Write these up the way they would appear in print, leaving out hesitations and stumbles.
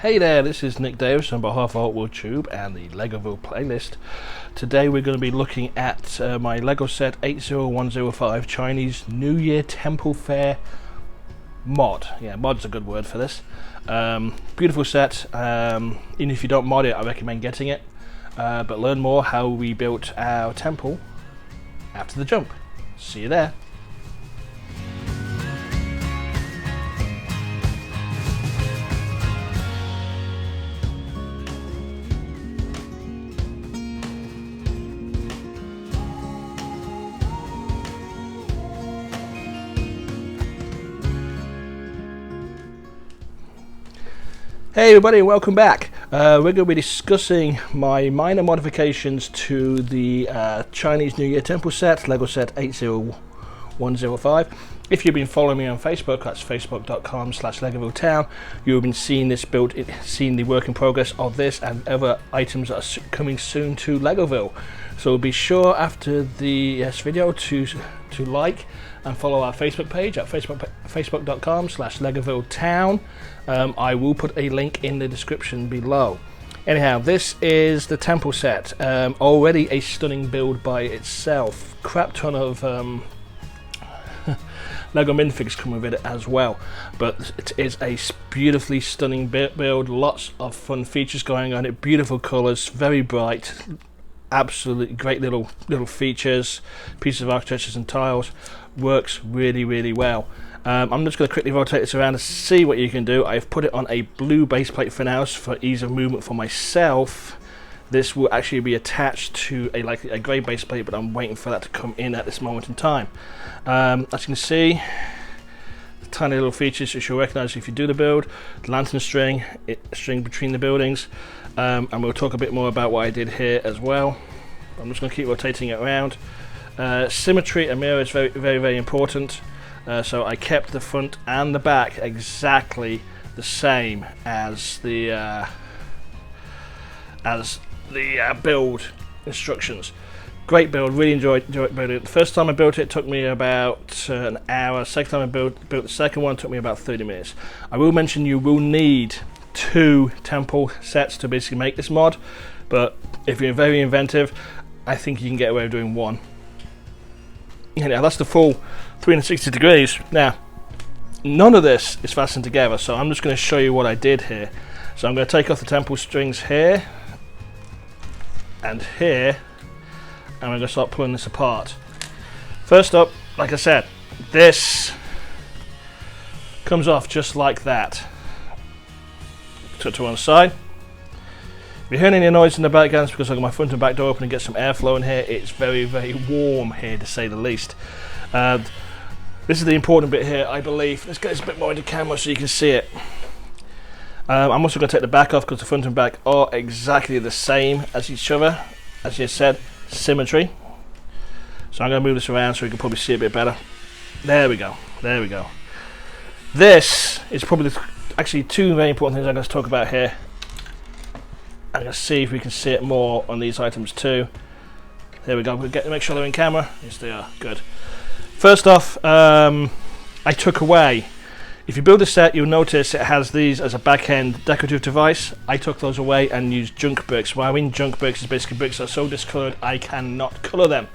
Hey there, this is Nick Davis on behalf of WorldTube and the Legoville playlist. Today we're going to be looking at my Lego set 80105 Chinese New Year Temple Fair mod. Yeah, mod's a good word for this. Beautiful set. Even if you don't mod it, I recommend getting it. But learn more how we built our temple after the jump. See you there. Hey everybody, welcome back. We're going to be discussing my minor modifications to the Chinese New Year Temple set, Lego set 80105. If you've been following me on Facebook, that's facebook.com/LegovilleTown, you've been seeing this build, seeing the work in progress of this and other items that are coming soon to Legoville. So be sure after the video to like and follow our Facebook page at facebook.com/LegovilleTown. I will put a link in the description below. Anyhow, this is the temple set. Already a stunning build by itself. Crap ton of Lego minifigs come with it as well, but it is a beautifully stunning build. Lots of fun features going on it. Beautiful colours, very bright. Absolutely great little features, pieces of architectures and tiles. Works really well. I'm just going to quickly rotate this around to see what you can do. I've put it on a blue base plate for now for ease of movement for myself. This will actually be attached to a grey base plate, but I'm waiting for that to come in at this moment in time. As you can see, the tiny little features which you'll recognise if you do the build. The lantern string between the buildings, and we'll talk a bit more about what I did here as well. I'm just going to keep rotating it around. Symmetry and mirror is very important. So I kept the front and the back exactly the same as the build instructions. Great build, really enjoyed building it. The first time I built it took me about an hour. Second time I built the second one took me about 30 minutes. I will mention you will need 2 temple sets to basically make this mod, but if you're very inventive, I think you can get away with doing 1. Yeah, that's the full 360 degrees. Now, none of this is fastened together, so I'm just going to show you what I did here. So I'm going to take off the temple strings here and here, and I'm going to start pulling this apart. First up, like I said, this comes off just like that. Put it to one side. If you're hearing any noise in the background, it's because I've got my front and back door open and get some airflow in here. It's very warm here, to say the least. This is the important bit here, I believe. Let's get this a bit more into camera so you can see it. I'm also going to take the back off because the front and back are exactly the same as each other. As you said, symmetry. So I'm going to move this around so you can probably see it a bit better. There we go. This is probably actually 2 very important things I'm going to talk about here. I'm going to see if we can see it more on these items too. There we go. We'll make sure they're in camera. Yes, they are. Good. First off, I took away. If you build a set, you'll notice it has these as a back-end decorative device. I took those away and used junk bricks. What I mean junk bricks is basically bricks that are so discoloured I cannot colour them.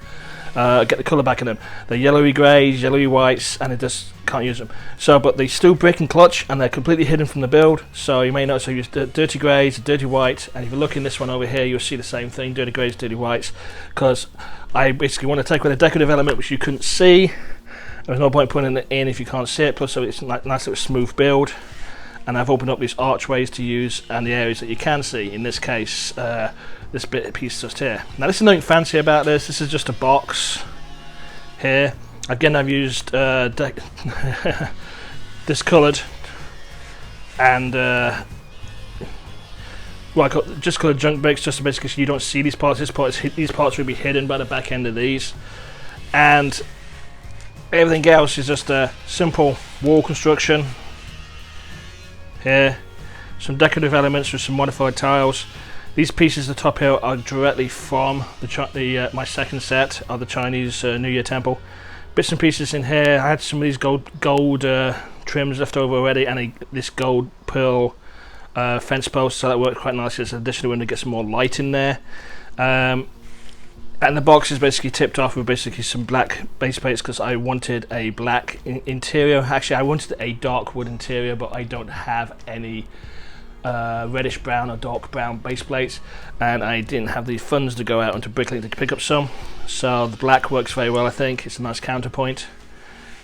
Get the colour back in them. They're yellowy greys, yellowy whites, and it just can't use them. So, but they still brick and clutch, and they're completely hidden from the build. So you may notice I used dirty greys, dirty white, and if you look in this one over here, you'll see the same thing: dirty greys, dirty whites. Because I basically want to take away the decorative element which you couldn't see. There's no point putting it in if you can't see it. Plus, so it's a nice little smooth build. And I've opened up these archways to use and the areas that you can see. In this case, this piece just here. Now, this is nothing fancy about this. This is just a box here. Again, I've used discoloured and just coloured junk bricks, just to basically so you don't see these parts. These parts will be hidden by the back end of these, and everything else is just a simple wall construction. Here, some decorative elements with some modified tiles. These pieces at the top here are directly from my second set of the Chinese New Year Temple. Bits and pieces in here. I had some of these gold trims left over already, and this gold pearl fence posts, so that worked quite nicely. It's an additional window to get some more light in there. And the box is basically tipped off with basically some black base plates because I wanted a black interior. Actually, I wanted a dark wood interior, but I don't have any reddish brown or dark brown base plates, and I didn't have the funds to go out onto Bricklink to pick up some, so the black works very well. I think it's a nice counterpoint.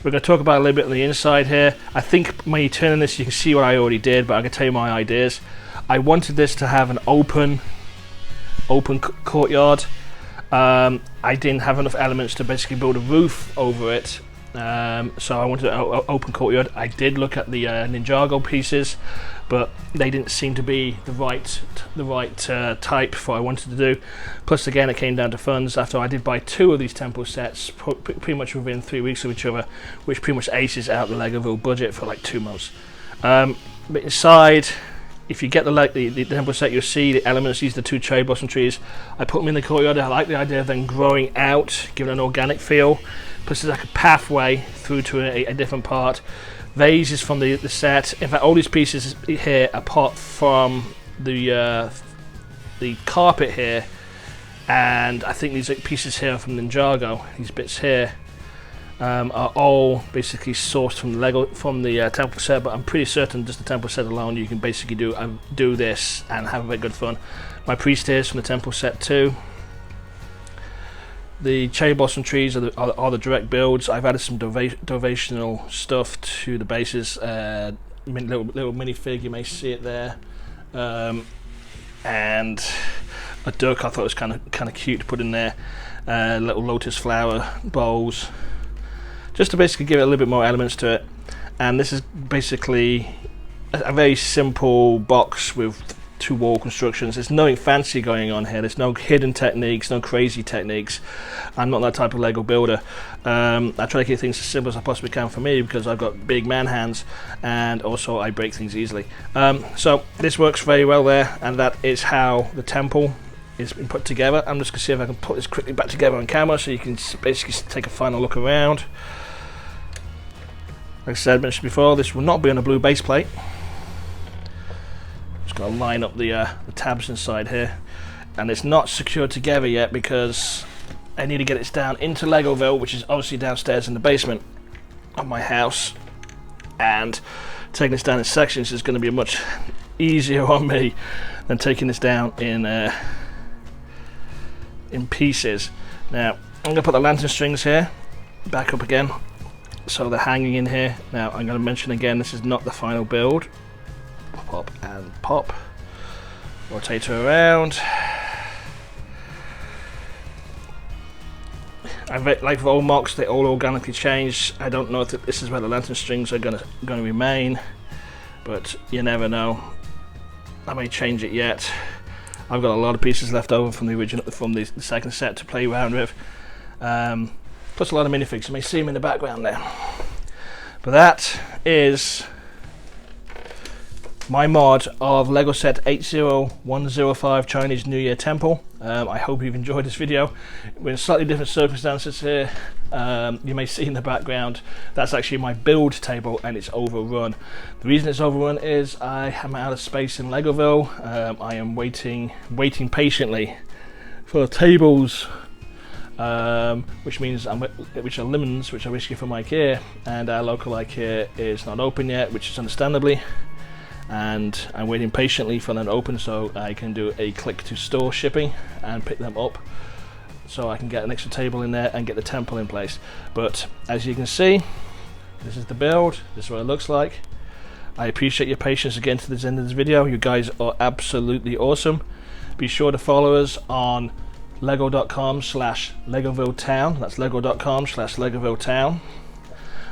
We're going to talk about a little bit on the inside here. I think when you turn this you can see what I already did, but I can tell you my ideas. I wanted this to have an open courtyard. I didn't have enough elements to basically build a roof over it, so I wanted an open courtyard. I did look at the Ninjago pieces, but they didn't seem to be the right type for what I wanted to do. Plus, again, it came down to funds. After I did buy 2 of these temple sets, pretty much within 3 weeks of each other, which pretty much aces out the Legoville budget for like 2 months. But inside, if you get the temple set, you'll see the elements. These are the 2 cherry blossom trees. I put them in the courtyard. I like the idea of them growing out, giving an organic feel. Plus, there's like a pathway through to a different part. Vase is from the set. In fact, all these pieces here, apart from the carpet here, and I think these pieces here are from Ninjago. These bits here are all basically sourced from the temple set. But I'm pretty certain just the temple set alone, you can basically do this and have a very good fun. My priest here is from the temple set too. The cherry blossom trees are the direct builds. I've added some derivational stuff to the bases. Little minifig, you may see it there, and a duck I thought was kind of cute to put in there. Little lotus flower bowls, just to basically give it a little bit more elements to it. And this is basically a very simple box with 2 wall constructions. There's nothing fancy going on here. There's no hidden techniques, no crazy techniques. I'm not that type of Lego builder. I try to keep things as simple as I possibly can for me because I've got big man hands, and also I break things easily. So this works very well there, and that is how the temple is been put together. I'm just going to see if I can put this quickly back together on camera so you can basically take a final look around. Like I mentioned before, this will not be on a blue base plate. Going to line up the tabs inside here, and it's not secured together yet because I need to get it down into Legoville, which is obviously downstairs in the basement of my house, and taking this down in sections is going to be much easier on me than taking this down in pieces. Now I'm going to put the lantern strings here back up again so they're hanging in here. Now I'm going to mention again, this is not the final build. Pop and pop, rotate her around. Like with all mocks, they all organically change. I don't know if this is where the lantern strings are going to remain, but you never know. I may change it yet. I've got a lot of pieces left over from the second set to play around with, plus a lot of minifigs. You may see them in the background there. But that is my mod of Lego set 80105 Chinese New Year Temple. I hope you've enjoyed this video. We're in slightly different circumstances here. You may see in the background that's actually my build table, and it's overrun. The reason it's overrun is I am out of space in Legoville. I am waiting patiently for tables, which means which are lemons, which are basically from IKEA, and our local IKEA is not open yet, which is understandably. And I'm waiting patiently for them to open so I can do a click to store shipping and pick them up, so I can get an extra table in there and get the temple in place. But as you can see, this is the build. This is what it looks like. I appreciate your patience again to the end of this video. You guys are absolutely awesome. Be sure to follow us on lego.com/LegovilleTown. That's lego.com/LegovilleTown.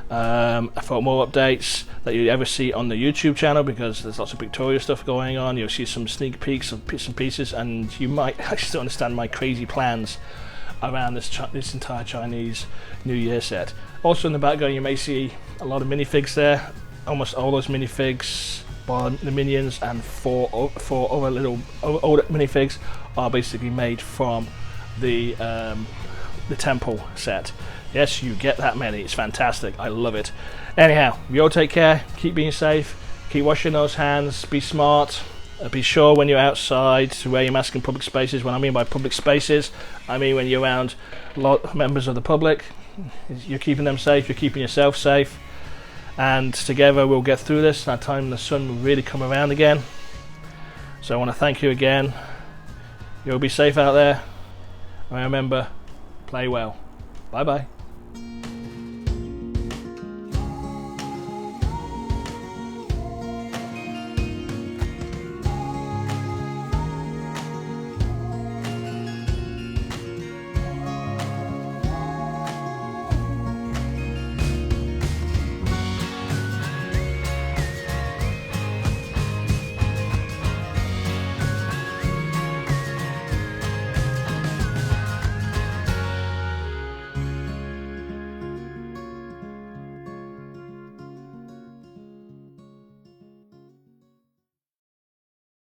For more updates that you ever see on the YouTube channel, because there's lots of pictorial stuff going on. You'll see some sneak peeks of bits and pieces, and you might actually understand my crazy plans around this entire Chinese New Year set. Also in the background you may see a lot of minifigs there. Almost all those minifigs, bar the minions and four other little older minifigs, are basically made from the temple set. Yes, you get that many. It's fantastic. I love it. Anyhow, you all take care. Keep being safe. Keep washing those hands. Be smart. Be sure when you're outside to wear your mask in public spaces. When I mean by public spaces, I mean when you're around members of the public. You're keeping them safe, you're keeping yourself safe, and together we'll get through this. That time the sun will really come around again. So I want to thank you again. You'll be safe out there, and remember, play well. Bye bye.